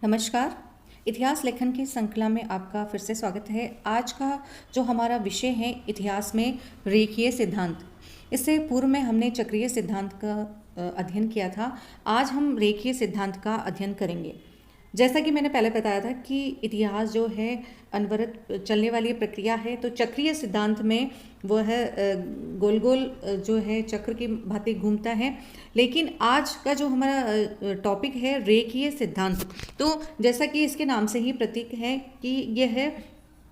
नमस्कार। इतिहास लेखन की श्रृंखला में आपका फिर से स्वागत है। आज का जो हमारा विषय है इतिहास में रेखीय सिद्धांत। इससे पूर्व में हमने चक्रीय सिद्धांत का अध्ययन किया था। आज हम रेखीय सिद्धांत का अध्ययन करेंगे। जैसा कि मैंने पहले बताया था कि इतिहास जो है अनवरत चलने वाली प्रक्रिया है, तो चक्रीय सिद्धांत में वह गोल गोल जो है चक्र की भांति घूमता है। लेकिन आज का जो हमारा टॉपिक है रेखीय सिद्धांत, तो जैसा कि इसके नाम से ही प्रतीक है कि यह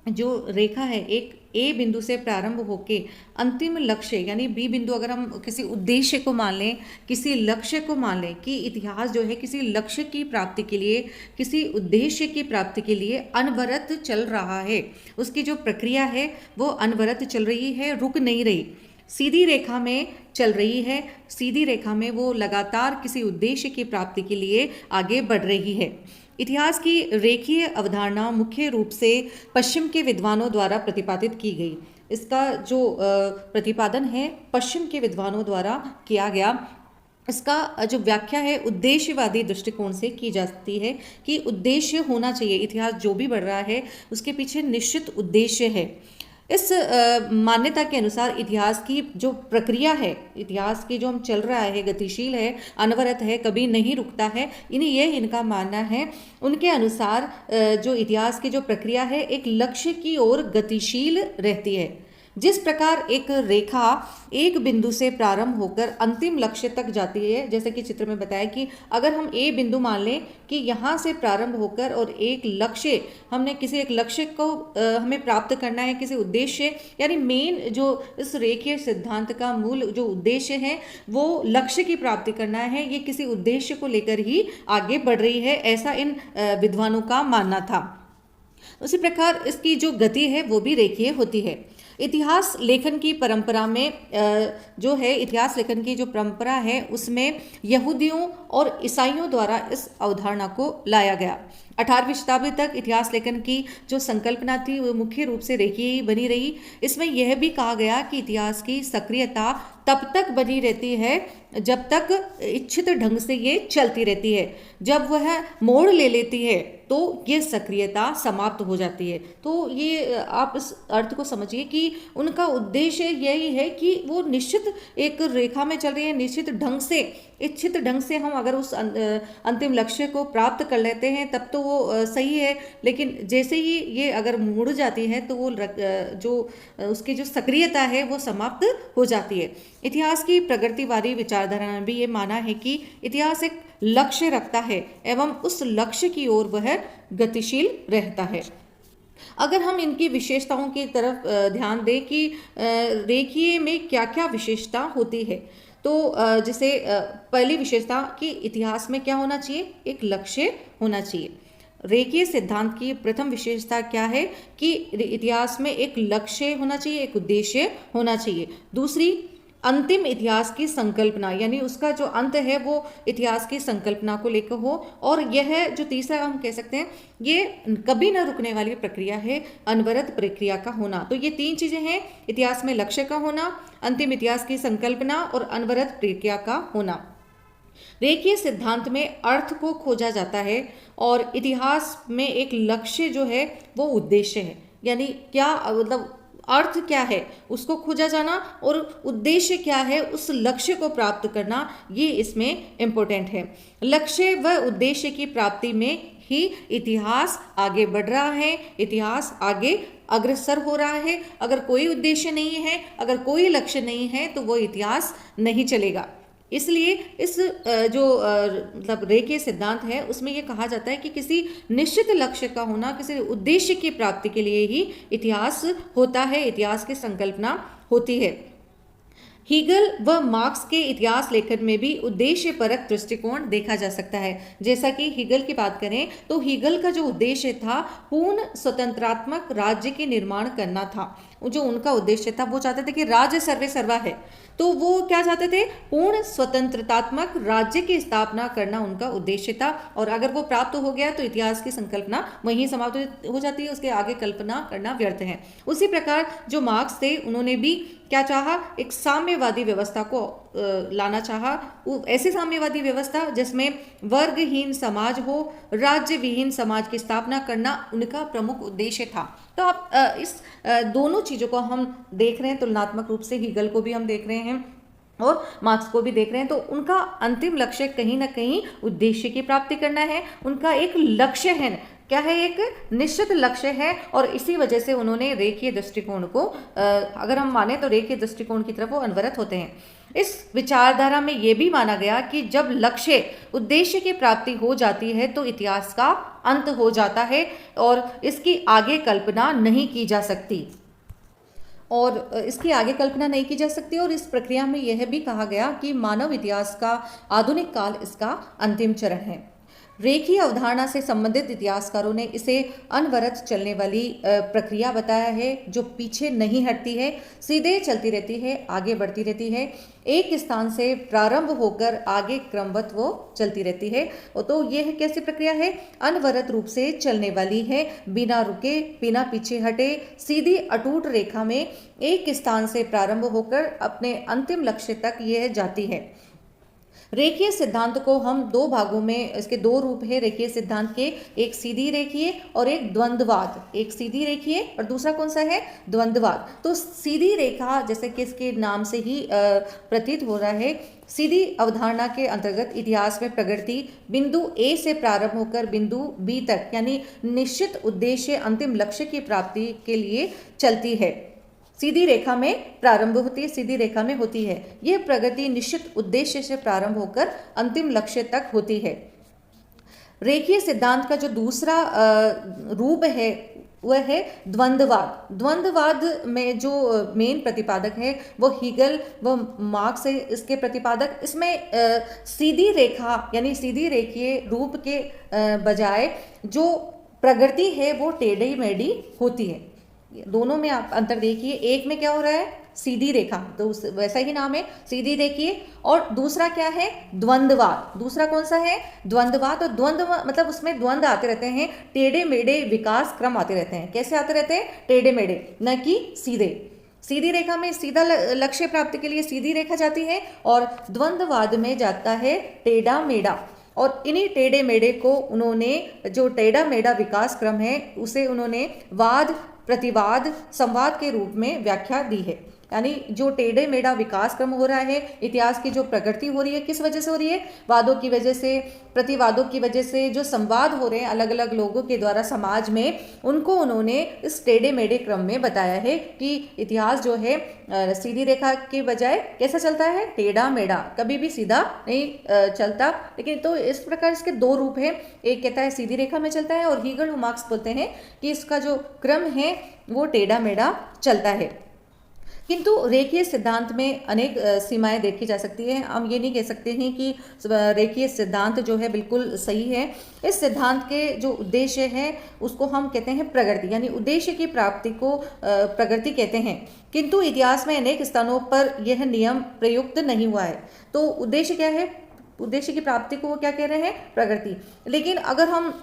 जो रेखा है एक ए बिंदु से प्रारंभ होके अंतिम लक्ष्य यानी बी बिंदु, अगर हम किसी उद्देश्य को मान लें, किसी लक्ष्य को मान लें कि इतिहास जो है किसी लक्ष्य की प्राप्ति के लिए, किसी उद्देश्य की प्राप्ति के लिए अनवरत चल रहा है। उसकी जो प्रक्रिया है वो अनवरत चल रही है, रुक नहीं रही, सीधी रेखा में चल रही है। सीधी रेखा में वो लगातार किसी उद्देश्य की प्राप्ति के लिए आगे बढ़ रही है। इतिहास की रेखीय अवधारणा मुख्य रूप से पश्चिम के विद्वानों द्वारा प्रतिपादित की गई। इसका जो प्रतिपादन है पश्चिम के विद्वानों द्वारा किया गया। इसका जो व्याख्या है उद्देश्यवादी दृष्टिकोण से की जाती है कि उद्देश्य होना चाहिए। इतिहास जो भी बढ़ रहा है उसके पीछे निश्चित उद्देश्य है। इस मान्यता के अनुसार इतिहास की जो प्रक्रिया है, इतिहास की जो हम चल रहा है, गतिशील है, अनवरत है, कभी नहीं रुकता है। ये इनका मानना है। उनके अनुसार जो इतिहास की जो प्रक्रिया है एक लक्ष्य की ओर गतिशील रहती है। जिस प्रकार एक रेखा एक बिंदु से प्रारंभ होकर अंतिम लक्ष्य तक जाती है, जैसे कि चित्र में बताया कि अगर हम ए बिंदु मान लें कि यहाँ से प्रारंभ होकर और एक लक्ष्य, हमने किसी एक लक्ष्य को हमें प्राप्त करना है, किसी उद्देश्य, यानी मेन जो इस रेखीय सिद्धांत का मूल जो उद्देश्य है वो लक्ष्य की प्राप्ति करना है। ये किसी उद्देश्य को लेकर ही आगे बढ़ रही है, ऐसा इन विद्वानों का मानना था। उसी प्रकार इसकी जो गति है वो भी रेखीय होती है। इतिहास लेखन की परंपरा में जो है इतिहास लेखन की जो परंपरा है उसमें यहूदियों और ईसाइयों द्वारा इस अवधारणा को लाया गया। 18वीं शताब्दी तक इतिहास लेखन की जो संकल्पना थी वो मुख्य रूप से रेखीय ही बनी रही। इसमें यह भी कहा गया कि इतिहास की सक्रियता तब तक बनी रहती है जब तक इच्छित ढंग से ये चलती रहती है। जब वह मोड़ ले लेती है तो ये सक्रियता समाप्त हो जाती है। तो ये आप इस अर्थ को समझिए कि उनका उद्देश्य यही है कि वो निश्चित एक रेखा में चल रही है, निश्चित ढंग से, इच्छित ढंग से हम अगर उस अंतिम लक्ष्य को प्राप्त कर लेते हैं तब तो वो सही है। लेकिन जैसे ही ये अगर मुड़ जाती है तो वो जो उसकी जो सक्रियता है वो समाप्त हो जाती है। इतिहास की प्रगतिवादी विचारधारा में भी ये माना है कि इतिहास एक लक्ष्य रखता है एवं उस लक्ष्य की ओर वह गतिशील रहता है। अगर हम इनकी विशेषताओं की तरफ ध्यान दें कि रेखीय में क्या क्या विशेषता होती है, तो जैसे पहली विशेषता कि इतिहास में क्या होना चाहिए, एक लक्ष्य होना चाहिए। रेखीय सिद्धांत की प्रथम विशेषता क्या है कि इतिहास में एक लक्ष्य होना चाहिए, एक उद्देश्य होना चाहिए। दूसरी, अंतिम इतिहास की संकल्पना, यानी उसका जो अंत है वो इतिहास की संकल्पना को लेकर हो। और यह जो तीसरा हम कह सकते हैं ये कभी न रुकने वाली प्रक्रिया है, अनवरत प्रक्रिया का होना। तो ये तीन चीजें हैं, इतिहास में लक्ष्य का होना, अंतिम इतिहास की संकल्पना और अनवरत प्रक्रिया का होना। रेखीय सिद्धांत में अर्थ को खोजा जाता है और इतिहास में एक लक्ष्य जो है वो उद्देश्य है। यानी क्या मतलब अर्थ क्या है उसको खोजा जाना और उद्देश्य क्या है उस लक्ष्य को प्राप्त करना, ये इसमें इम्पोर्टेंट है। लक्ष्य व उद्देश्य की प्राप्ति में ही इतिहास आगे बढ़ रहा है, इतिहास आगे अग्रसर हो रहा है। अगर कोई उद्देश्य नहीं है, अगर कोई लक्ष्य नहीं है तो वो इतिहास नहीं चलेगा। इसलिए इस जो मतलब रेखीय सिद्धांत है उसमें यह कहा जाता है कि किसी निश्चित लक्ष्य का होना, किसी उद्देश्य की प्राप्ति के लिए ही इतिहास होता है, इतिहास की संकल्पना होती है। हीगल व मार्क्स के इतिहास लेखन में भी उद्देश्यपरक दृष्टिकोण देखा जा सकता है। जैसा कि हीगल की बात करें तो हीगल का जो उद्देश्य था पूर्ण स्वतंत्रात्मक राज्य के निर्माण करना था। जो उनका उद्देश्य था वो चाहते थे कि राज्य सर्वे सर्वा है, तो वो क्या चाहते थे, पूर्ण स्वतंत्रतात्मक राज्य की स्थापना करना उनका उद्देश्य था। और अगर वो प्राप्त हो गया तो इतिहास की संकल्पना वहीं समाप्त हो जाती है, उसके आगे कल्पना करना व्यर्थ है। उसी प्रकार जो मार्क्स थे उन्होंने भी क्या चाहा, एक साम्यवादी व्यवस्था को लाना चाहा, ऐसी साम्यवादी व्यवस्था जिसमें वर्गहीन समाज हो, राज्य विहीन समाज की स्थापना करना उनका प्रमुख उद्देश्य था। तो आप इस दोनों चीज़ों को हम देख रहे हैं, तुलनात्मक रूप से हीगल को भी हम देख रहे हैं और मार्क्स को भी देख रहे हैं। तो उनका अंतिम लक्ष्य कहीं ना कहीं उद्देश्य की प्राप्ति करना है, उनका एक लक्ष्य है, क्या है, एक निश्चित लक्ष्य है। और इसी वजह से उन्होंने रेखीय दृष्टिकोण को, अगर हम माने तो रेखीय दृष्टिकोण की तरफ वो अनवरत होते हैं। इस विचारधारा में यह भी माना गया कि जब लक्ष्य उद्देश्य की प्राप्ति हो जाती है तो इतिहास का अंत हो जाता है और इसकी आगे कल्पना नहीं की जा सकती, और इस प्रक्रिया में यह भी कहा गया कि मानव इतिहास का आधुनिक काल इसका अंतिम चरण है। रेखीय अवधारणा से संबंधित इतिहासकारों ने इसे अनवरत चलने वाली प्रक्रिया बताया है, जो पीछे नहीं हटती है, सीधे चलती रहती है, आगे बढ़ती रहती है, एक स्थान से प्रारंभ होकर आगे क्रमवत वो चलती रहती है। तो यह कैसी प्रक्रिया है? अनवरत रूप से चलने वाली है, बिना रुके, बिना पीछे हटे, सीधी अटूट रेखा में एक स्थान से प्रारंभ होकर अपने अंतिम लक्ष्य तक यह जाती है। रेखीय सिद्धांत को हम दो भागों में, इसके दो रूप है रेखीय सिद्धांत के, एक सीधी रेखीय और एक द्वंद्ववाद। एक सीधी रेखीय और दूसरा कौन सा है? द्वंद्ववाद। तो सीधी रेखा, जैसे कि इसके नाम से ही प्रतीत हो रहा है, सीधी अवधारणा के अंतर्गत इतिहास में प्रगति बिंदु ए से प्रारंभ होकर बिंदु बी तक, यानी निश्चित उद्देश्य अंतिम लक्ष्य की प्राप्ति के लिए चलती है। सीधी रेखा में प्रारंभ होती है, सीधी रेखा में होती है। यह प्रगति निश्चित उद्देश्य से प्रारंभ होकर अंतिम लक्ष्य तक होती है। रेखीय सिद्धांत का जो दूसरा रूप है वह है द्वंद्ववाद। द्वंद्ववाद में जो मेन प्रतिपादक है वो हीगल व मार्क्स है, इसके प्रतिपादक। इसमें सीधी रेखा यानी सीधी रेखीय रूप के बजाय जो प्रगति है वो टेढ़ी मेढ़ी होती है। दोनों में आप अंतर देखिए, एक में क्या हो रहा है? सीधी रेखा, तो वैसा ही नाम है सीधी रेखीय, और दूसरा क्या है? द्वंद्ववाद। दूसरा कौन सा है? द्वंद्ववाद। और द्वंद्व मतलब उसमें द्वंद आते रहते हैं, टेढ़े मेढ़े विकास क्रम आते रहते हैं। कैसे आते रहते हैं? टेढ़े मेढ़े, न कि सीधे। सीधी रेखा में सीधा लक्ष्य प्राप्ति के लिए सीधी रेखा जाती है और द्वंद्ववाद में जाता है टेढ़ा मेढ़ा। और इन्हीं टेढ़े मेढ़े को उन्होंने, जो टेढ़ा मेढ़ा विकास क्रम है, उसे उन्होंने वाद, प्रतिवाद, संवाद के रूप में व्याख्या दी है। यानी जो टेढ़े मेढ़ा विकास क्रम हो रहा है, इतिहास की जो प्रगति हो रही है, किस वजह से हो रही है? वादों की वजह से, प्रतिवादों की वजह से। जो संवाद हो रहे हैं अलग अलग लोगों के द्वारा समाज में, उनको उन्होंने इस टेढ़े मेढ़े क्रम में बताया है कि इतिहास जो है सीधी रेखा के बजाय कैसा चलता है? टेढ़ा मेढ़ा, कभी भी सीधा नहीं चलता। लेकिन तो इस प्रकार इसके दो रूप हैं, एक कहता है सीधी रेखा में चलता है और हीगल और मार्क्स बोलते हैं कि इसका जो क्रम है वो टेढ़ा मेढ़ा चलता है। किंतु रेखीय सिद्धांत में अनेक सीमाएं देखी जा सकती हैं। हम ये नहीं कह सकते हैं कि रेखीय सिद्धांत जो है बिल्कुल सही है। इस सिद्धांत के जो उद्देश्य है उसको हम कहते हैं प्रगति, यानी उद्देश्य की प्राप्ति को प्रगति कहते हैं। किंतु इतिहास में अनेक स्थानों पर यह नियम प्रयुक्त नहीं हुआ है। तो उद्देश्य क्या है? उद्देश्य की प्राप्ति को वो क्या कह रहे हैं? प्रगति। लेकिन अगर हम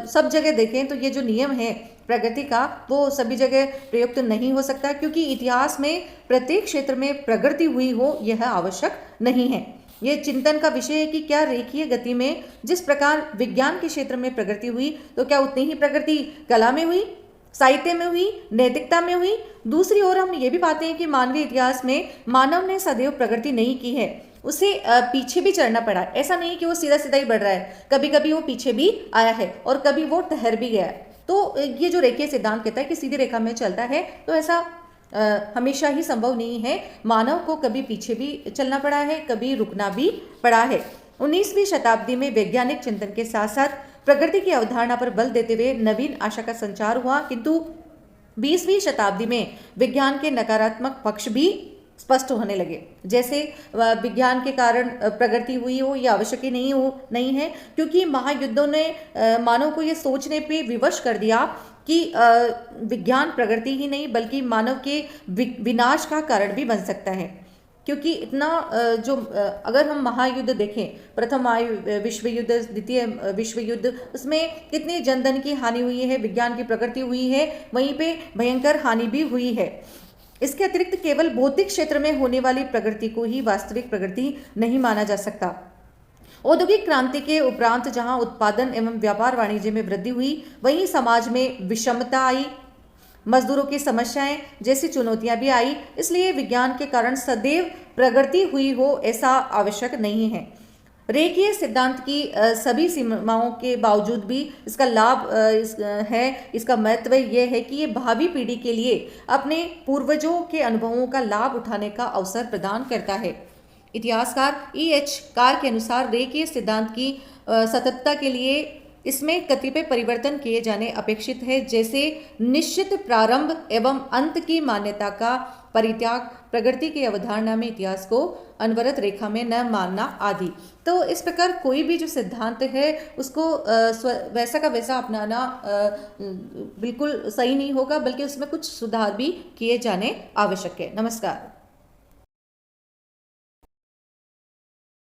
सब जगह देखें तो ये जो नियम है प्रगति का, वो सभी जगह प्रयुक्त नहीं हो सकता, क्योंकि इतिहास में प्रत्येक क्षेत्र में प्रगति हुई हो यह आवश्यक नहीं है। यह चिंतन का विषय है कि क्या रेखीय गति में जिस प्रकार विज्ञान के क्षेत्र में प्रगति हुई, तो क्या उतनी ही प्रगति कला में हुई, साहित्य में हुई, नैतिकता में हुई? दूसरी ओर हम ये भी पाते हैं कि मानवीय इतिहास में मानव ने सदैव प्रगति नहीं की है, उसे पीछे भी चढ़ना पड़ा। ऐसा नहीं कि वो सीधा सीधा ही बढ़ रहा है, कभी कभी वो पीछे भी आया है और कभी वो ठहर भी गया है। तो ये जो रेखीय सिद्धांत कहता है कि सीधी रेखा में चलता है, तो ऐसा हमेशा ही संभव नहीं है। मानव को कभी पीछे भी चलना पड़ा है, कभी रुकना भी पड़ा है। 19वीं शताब्दी में वैज्ञानिक चिंतन के साथ साथ प्रकृति की अवधारणा पर बल देते हुए नवीन आशा का संचार हुआ, किंतु 20वीं शताब्दी में विज्ञान के नकारात्मक पक्ष भी स्पष्ट होने लगे। जैसे विज्ञान के कारण प्रगति हुई हो, यह आवश्यक ही नहीं है, क्योंकि महायुद्धों ने मानव को ये सोचने पे विवश कर दिया कि विज्ञान प्रगति ही नहीं बल्कि मानव के विनाश का कारण भी बन सकता है। क्योंकि इतना अगर हम महायुद्ध देखें, प्रथम विश्व युद्ध, द्वितीय विश्व युद्ध, उसमें कितनी जनधन की हानि हुई है, विज्ञान की प्रगति हुई है, वहीं पे भयंकर हानि भी हुई है। इसके अतिरिक्त केवल भौतिक क्षेत्र में होने वाली प्रगति को ही वास्तविक प्रगति नहीं माना जा सकता। औद्योगिक क्रांति के उपरांत जहां उत्पादन एवं व्यापार वाणिज्य में वृद्धि हुई, वहीं समाज में विषमता आई, मजदूरों की समस्याएं जैसी चुनौतियां भी आई। इसलिए विज्ञान के कारण सदैव प्रगति हुई हो ऐसा आवश्यक नहीं है। रेखीय सिद्धांत की सभी सीमाओं के बावजूद भी इसका लाभ इसका महत्व यह है कि ये भावी पीढ़ी के लिए अपने पूर्वजों के अनुभवों का लाभ उठाने का अवसर प्रदान करता है। इतिहासकार E.H. कार के अनुसार रेखीय सिद्धांत की सततता के लिए इसमें कतिपय परिवर्तन किए जाने अपेक्षित है, जैसे निश्चित प्रारंभ एवं अंत की मान्यता का परित्याग, प्रगति की अवधारणा में इतिहास को अनवरत रेखा में न मानना आदि। तो इस प्रकार कोई भी जो सिद्धांत है उसको वैसा का वैसा अपनाना बिल्कुल सही नहीं होगा, बल्कि उसमें कुछ सुधार भी किए जाने आवश्यक है। नमस्कार।